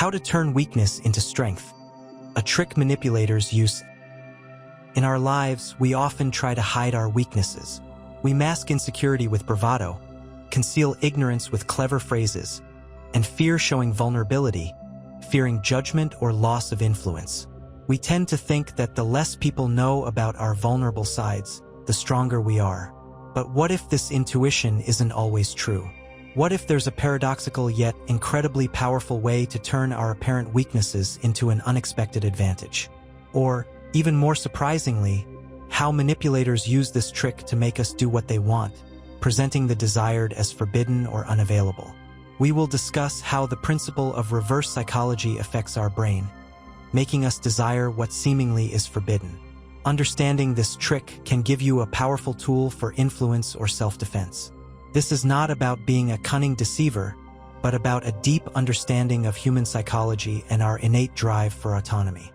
How to turn weakness into strength. A trick manipulators use. In our lives, we often try to hide our weaknesses. We mask insecurity with bravado, conceal ignorance with clever phrases, and fear showing vulnerability, fearing judgment or loss of influence. We tend to think that the less people know about our vulnerable sides, the stronger we are. But what if this intuition isn't always true? What if there's a paradoxical yet incredibly powerful way to turn our apparent weaknesses into an unexpected advantage? Or, even more surprisingly, how manipulators use this trick to make us do what they want, presenting the desired as forbidden or unavailable. We will discuss how the principle of reverse psychology affects our brain, making us desire what seemingly is forbidden. Understanding this trick can give you a powerful tool for influence or self-defense. This is not about being a cunning deceiver, but about a deep understanding of human psychology and our innate drive for autonomy.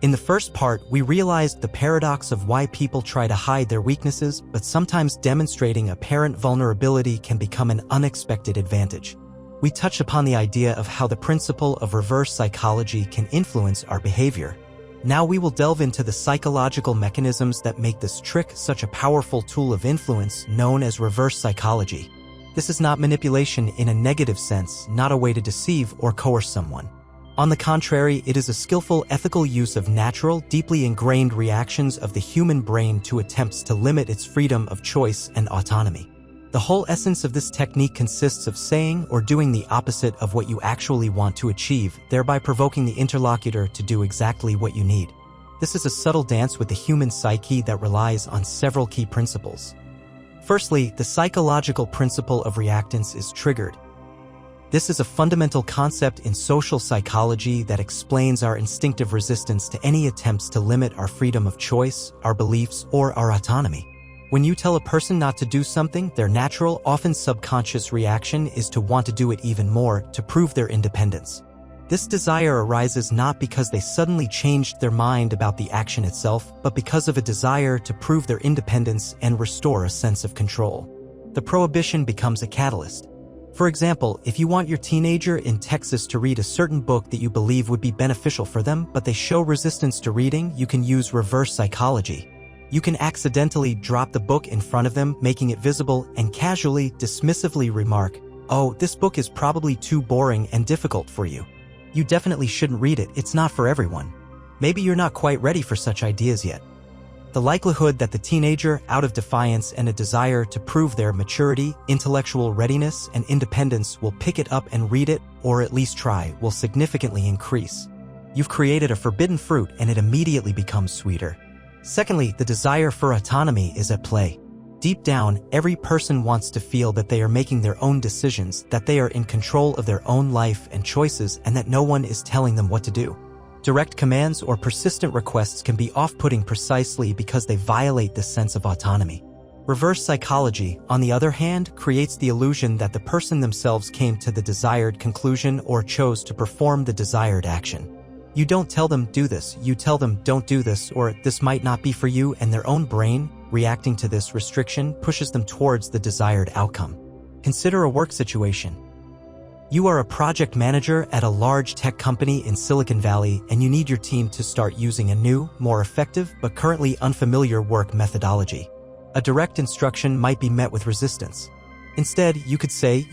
In the first part, we realized the paradox of why people try to hide their weaknesses, but sometimes demonstrating apparent vulnerability can become an unexpected advantage. We touched upon the idea of how the principle of reverse psychology can influence our behavior. Now we will delve into the psychological mechanisms that make this trick such a powerful tool of influence known as reverse psychology. This is not manipulation in a negative sense, not a way to deceive or coerce someone. On the contrary, it is a skillful, ethical use of natural, deeply ingrained reactions of the human brain to attempts to limit its freedom of choice and autonomy. The whole essence of this technique consists of saying or doing the opposite of what you actually want to achieve, thereby provoking the interlocutor to do exactly what you need. This is a subtle dance with the human psyche that relies on several key principles. Firstly, the psychological principle of reactance is triggered. This is a fundamental concept in social psychology that explains our instinctive resistance to any attempts to limit our freedom of choice, our beliefs, or our autonomy. When you tell a person not to do something, their natural, often subconscious reaction is to want to do it even more, to prove their independence. This desire arises not because they suddenly changed their mind about the action itself, but because of a desire to prove their independence and restore a sense of control. The prohibition becomes a catalyst. For example, if you want your teenager in Texas to read a certain book that you believe would be beneficial for them, but they show resistance to reading, you can use reverse psychology. You can accidentally drop the book in front of them, making it visible, and casually, dismissively remark, "Oh, this book is probably too boring and difficult for you. You definitely shouldn't read it, it's not for everyone. Maybe you're not quite ready for such ideas yet." The likelihood that the teenager, out of defiance and a desire to prove their maturity, intellectual readiness, and independence will pick it up and read it, or at least try, will significantly increase. You've created a forbidden fruit and it immediately becomes sweeter. Secondly, the desire for autonomy is at play. Deep down, every person wants to feel that they are making their own decisions, that they are in control of their own life and choices, and that no one is telling them what to do. Direct commands or persistent requests can be off-putting precisely because they violate this sense of autonomy. Reverse psychology, on the other hand, creates the illusion that the person themselves came to the desired conclusion or chose to perform the desired action. You don't tell them do this, you tell them don't do this, or this might not be for you, and their own brain, reacting to this restriction, pushes them towards the desired outcome. Consider a work situation. You are a project manager at a large tech company in Silicon Valley, and you need your team to start using a new, more effective, but currently unfamiliar work methodology. A direct instruction might be met with resistance. Instead, you could say,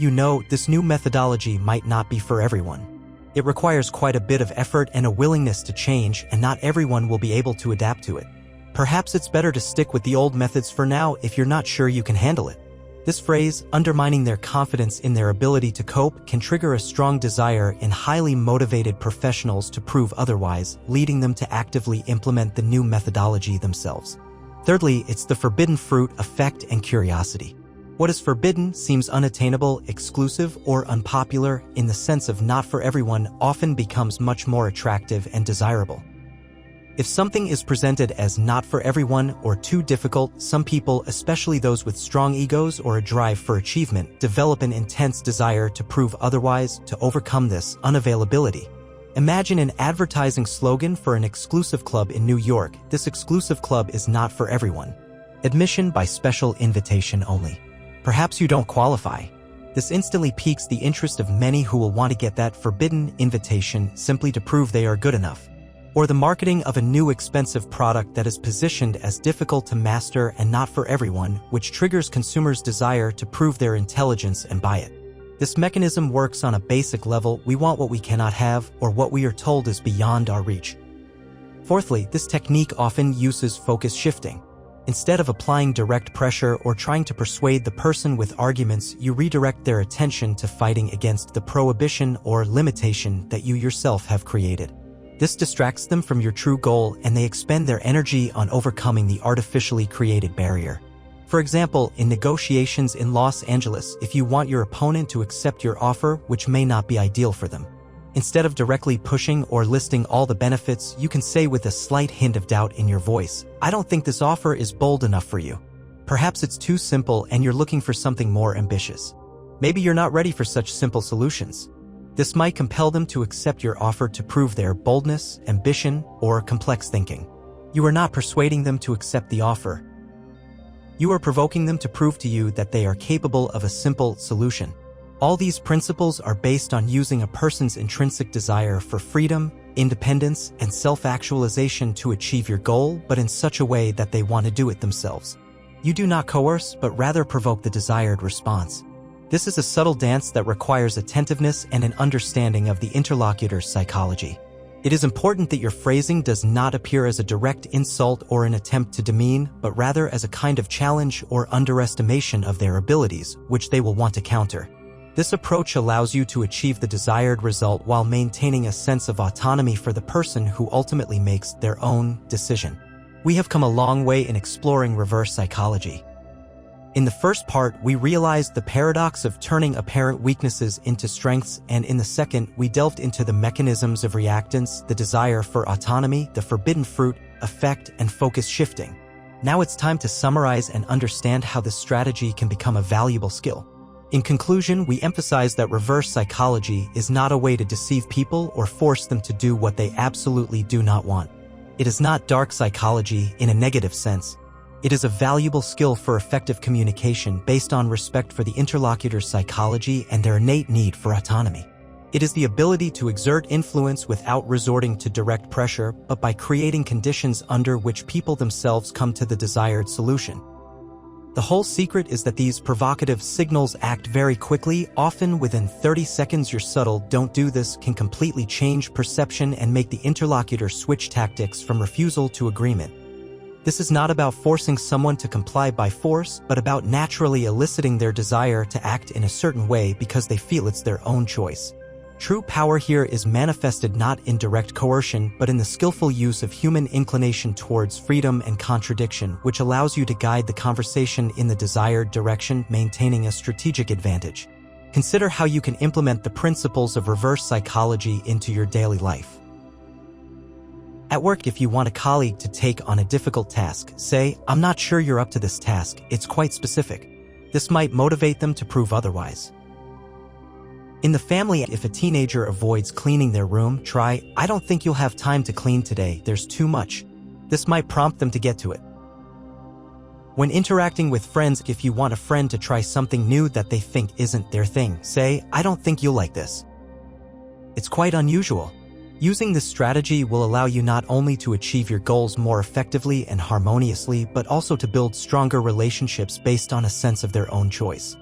this new methodology might not be for everyone. It requires quite a bit of effort and a willingness to change, and not everyone will be able to adapt to it. Perhaps it's better to stick with the old methods for now if you're not sure you can handle it. This phrase, undermining their confidence in their ability to cope, can trigger a strong desire in highly motivated professionals to prove otherwise, leading them to actively implement the new methodology themselves. Thirdly, it's the forbidden fruit effect and curiosity. What is forbidden seems unattainable, exclusive, or unpopular in the sense of not for everyone often becomes much more attractive and desirable. If something is presented as not for everyone or too difficult, some people, especially those with strong egos or a drive for achievement, develop an intense desire to prove otherwise, to overcome this unavailability. Imagine an advertising slogan for an exclusive club in New York. This exclusive club is not for everyone. Admission by special invitation only. Perhaps you don't qualify. This instantly piques the interest of many who will want to get that forbidden invitation simply to prove they are good enough. Or the marketing of a new expensive product that is positioned as difficult to master and not for everyone, which triggers consumers' desire to prove their intelligence and buy it. This mechanism works on a basic level. We want what we cannot have, or what we are told is beyond our reach. Fourthly, this technique often uses focus shifting. Instead of applying direct pressure or trying to persuade the person with arguments, you redirect their attention to fighting against the prohibition or limitation that you yourself have created. This distracts them from your true goal, and they expend their energy on overcoming the artificially created barrier. For example, in negotiations in Los Angeles, if you want your opponent to accept your offer, which may not be ideal for them, instead of directly pushing or listing all the benefits, you can say with a slight hint of doubt in your voice, "I don't think this offer is bold enough for you. Perhaps it's too simple and you're looking for something more ambitious. Maybe you're not ready for such simple solutions." This might compel them to accept your offer to prove their boldness, ambition, or complex thinking. You are not persuading them to accept the offer. You are provoking them to prove to you that they are capable of a simple solution. All these principles are based on using a person's intrinsic desire for freedom, independence, and self-actualization to achieve your goal, but in such a way that they want to do it themselves. You do not coerce, but rather provoke the desired response. This is a subtle dance that requires attentiveness and an understanding of the interlocutor's psychology. It is important that your phrasing does not appear as a direct insult or an attempt to demean, but rather as a kind of challenge or underestimation of their abilities, which they will want to counter. This approach allows you to achieve the desired result while maintaining a sense of autonomy for the person who ultimately makes their own decision. We have come a long way in exploring reverse psychology. In the first part, we realized the paradox of turning apparent weaknesses into strengths, and in the second, we delved into the mechanisms of reactance, the desire for autonomy, the forbidden fruit, effect, and focus shifting. Now it's time to summarize and understand how this strategy can become a valuable skill. In conclusion, we emphasize that reverse psychology is not a way to deceive people or force them to do what they absolutely do not want. It is not dark psychology in a negative sense. It is a valuable skill for effective communication based on respect for the interlocutor's psychology and their innate need for autonomy. It is the ability to exert influence without resorting to direct pressure, but by creating conditions under which people themselves come to the desired solution. The whole secret is that these provocative signals act very quickly, often within 30 seconds. Your subtle "don't do this" can completely change perception and make the interlocutor switch tactics from refusal to agreement. This is not about forcing someone to comply by force, but about naturally eliciting their desire to act in a certain way because they feel it's their own choice. True power here is manifested not in direct coercion, but in the skillful use of human inclination towards freedom and contradiction, which allows you to guide the conversation in the desired direction, maintaining a strategic advantage. Consider how you can implement the principles of reverse psychology into your daily life. At work, if you want a colleague to take on a difficult task, say, "I'm not sure you're up to this task, it's quite specific." This might motivate them to prove otherwise. In the family, if a teenager avoids cleaning their room, try, "I don't think you'll have time to clean today, there's too much." This might prompt them to get to it. When interacting with friends, if you want a friend to try something new that they think isn't their thing, say, "I don't think you'll like this. It's quite unusual." Using this strategy will allow you not only to achieve your goals more effectively and harmoniously, but also to build stronger relationships based on a sense of their own choice.